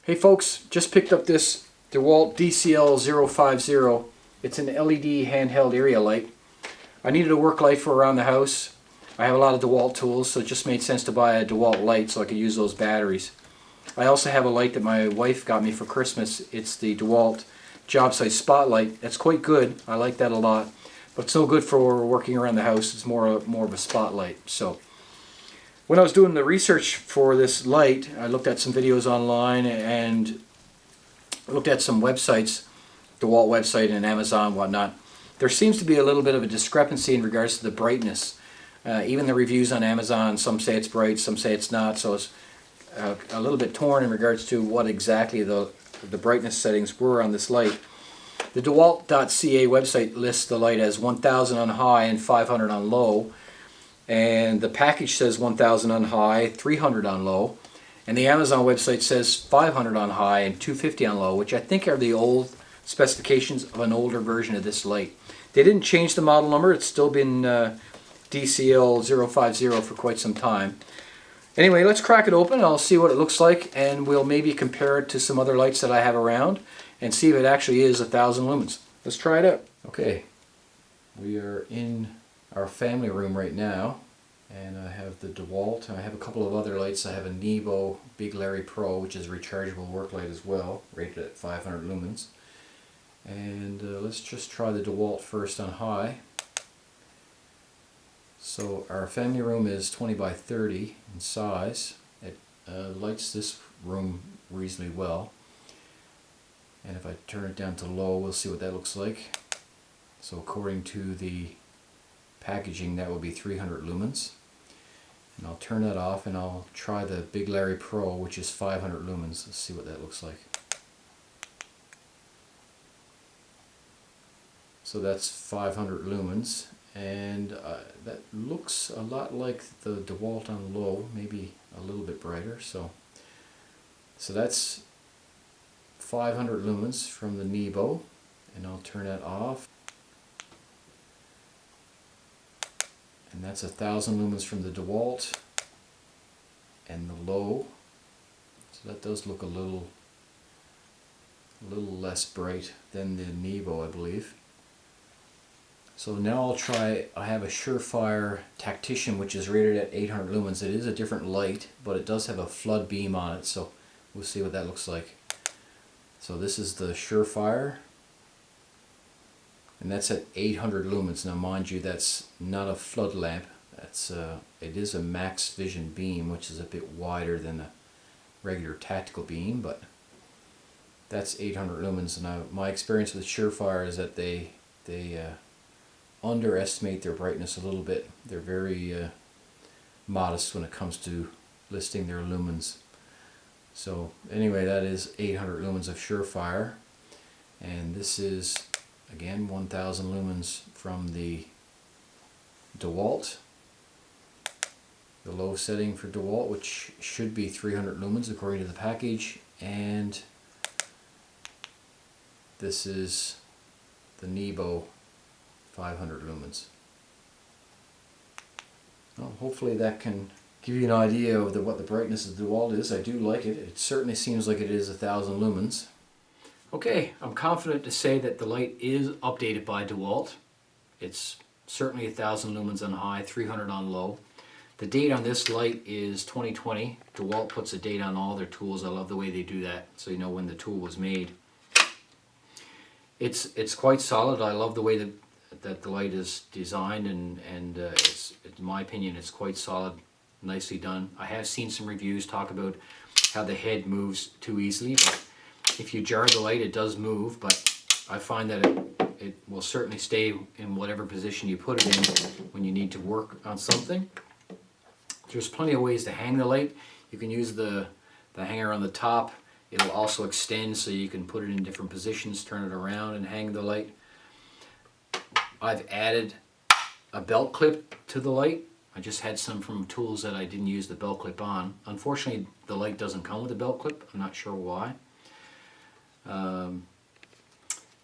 Hey folks, just picked up this DeWALT DCL050. It's an LED handheld area light. I needed a work light for around the house. I have a lot of DeWALT tools, so it just made sense to buy a DeWALT light so I could use those batteries. I also have a light that my wife got me for Christmas. It's the DeWALT Job Site Spotlight. It's quite good. I like that a lot, but it's no good for working around the house. It's more of a spotlight. So when I was doing the research for this light, I looked at some videos online and looked at some websites, DeWALT website and Amazon, whatnot. There seems to be a little bit of a discrepancy in regards to the brightness. Even the reviews on Amazon, some say it's bright, some say it's not, so it's a little bit torn in regards to what exactly the brightness settings were on this light. The DeWALT.ca website lists the light as 1000 on high and 500 on low. And the package says 1000 on high, 300 on low, and the Amazon website says 500 on high and 250 on low, which I think are the old specifications of an older version of this light. They didn't change the model number. It's still been DCL050 for quite some time. Anyway, let's crack it open. I'll see what it looks like, and we'll maybe compare it to some other lights that I have around and see if it actually is 1000 lumens. Let's try it out. Okay, we are in our family room right now, and I have the DeWALT. I have a couple of other lights. I have a Nebo Big Larry Pro, which is a rechargeable work light as well, rated at 500 lumens. And let's just try the DeWALT first on high. So our family room is 20 by 30 in size. It lights this room reasonably well. And if I turn it down to low, we'll see what that looks like. So according to the packaging, that will be 300 lumens. And I'll turn that off and I'll try the Big Larry Pro, which is 500 lumens. Let's see what that looks like. So that's 500 lumens, and that looks a lot like the DeWALT on low, maybe a little bit brighter. So that's 500 lumens from the Nebo, and I'll turn that off. And that's 1000 lumens from the DeWALT and the low. So that does look a little less bright than the Nebo, I believe. So now I'll try, I have a Surefire Tactician, which is rated at 800 lumens. It is a different light, but it does have a flood beam on it, so we'll see what that looks like. So this is the Surefire, and that's at 800 lumens. Now mind you, that's not a flood lamp. That's it is a max vision beam, which is a bit wider than a regular tactical beam, but that's 800 lumens. And my experience with Surefire is that they underestimate their brightness a little bit. They're very modest when it comes to listing their lumens. So anyway, that is 800 lumens of Surefire, and this is again 1000 lumens from the DeWALT, the low setting for DeWALT, which should be 300 lumens according to the package, and this is the Nebo 500 lumens. Well, hopefully that can give you an idea of what the brightness of the DeWALT is. I do like it. It certainly seems like it is 1000 lumens. Okay, I'm confident to say that the light is updated by DeWALT. It's certainly 1000 lumens on high, 300 on low. The date on this light is 2020. DeWALT puts a date on all their tools. I love the way they do that, so you know when the tool was made. It's quite solid. I love the way that the light is designed, and it's, in my opinion, it's quite solid, nicely done. I have seen some reviews talk about how the head moves too easily, but if you jar the light, it does move, but I find that it will certainly stay in whatever position you put it in when you need to work on something. There's plenty of ways to hang the light. You can use the hanger on the top. It'll also extend so you can put it in different positions, turn it around and hang the light. I've added a belt clip to the light. I just had some from tools that I didn't use the belt clip on. Unfortunately, the light doesn't come with a belt clip. I'm not sure why.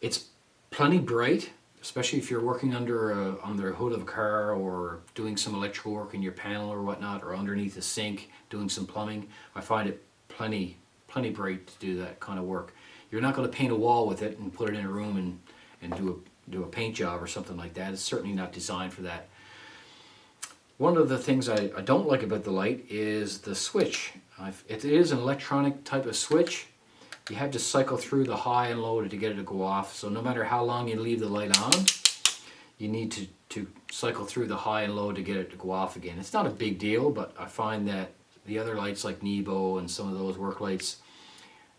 It's plenty bright, especially if you're working under a hood of a car or doing some electrical work in your panel or whatnot, or underneath a sink doing some plumbing. I find it plenty plenty bright to do that kind of work. You're not going to paint a wall with it and put it in a room and do a paint job or something like that. It's certainly not designed for that. One of the things I don't like about the light is the switch. It is an electronic type of switch. You have to cycle through the high and low to get it to go off. So no matter how long you leave the light on, you need to cycle through the high and low to get it to go off again. It's not a big deal, but I find that the other lights like Nebo and some of those work lights,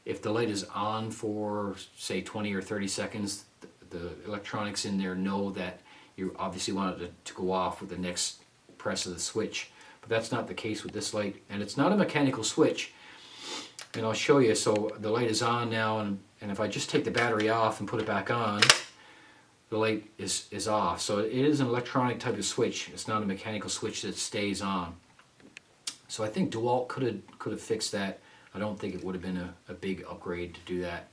if the light is on for say 20 or 30 seconds, the electronics in there know that you obviously want it to go off with the next press of the switch. But that's not the case with this light, and it's not a mechanical switch. And I'll show you. So the light is on now, and if I just take the battery off and put it back on, the light is off. So it is an electronic type of switch. It's not a mechanical switch that stays on. So I think DeWALT could have fixed that. I don't think it would have been a big upgrade to do that.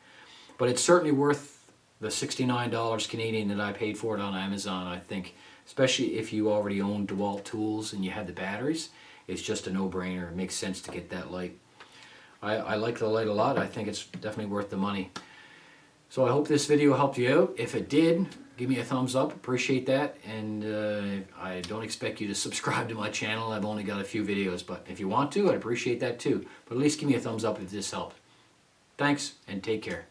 But it's certainly worth the $69 Canadian that I paid for it on Amazon, I think. Especially if you already own DeWALT tools and you have the batteries. It's just a no-brainer. It makes sense to get that light. I like the light a lot. I think it's definitely worth the money. So I hope this video helped you out. If it did, give me a thumbs up. Appreciate that. And I don't expect you to subscribe to my channel. I've only got a few videos. But if you want to, I'd appreciate that too. But at least give me a thumbs up if this helped. Thanks, and take care.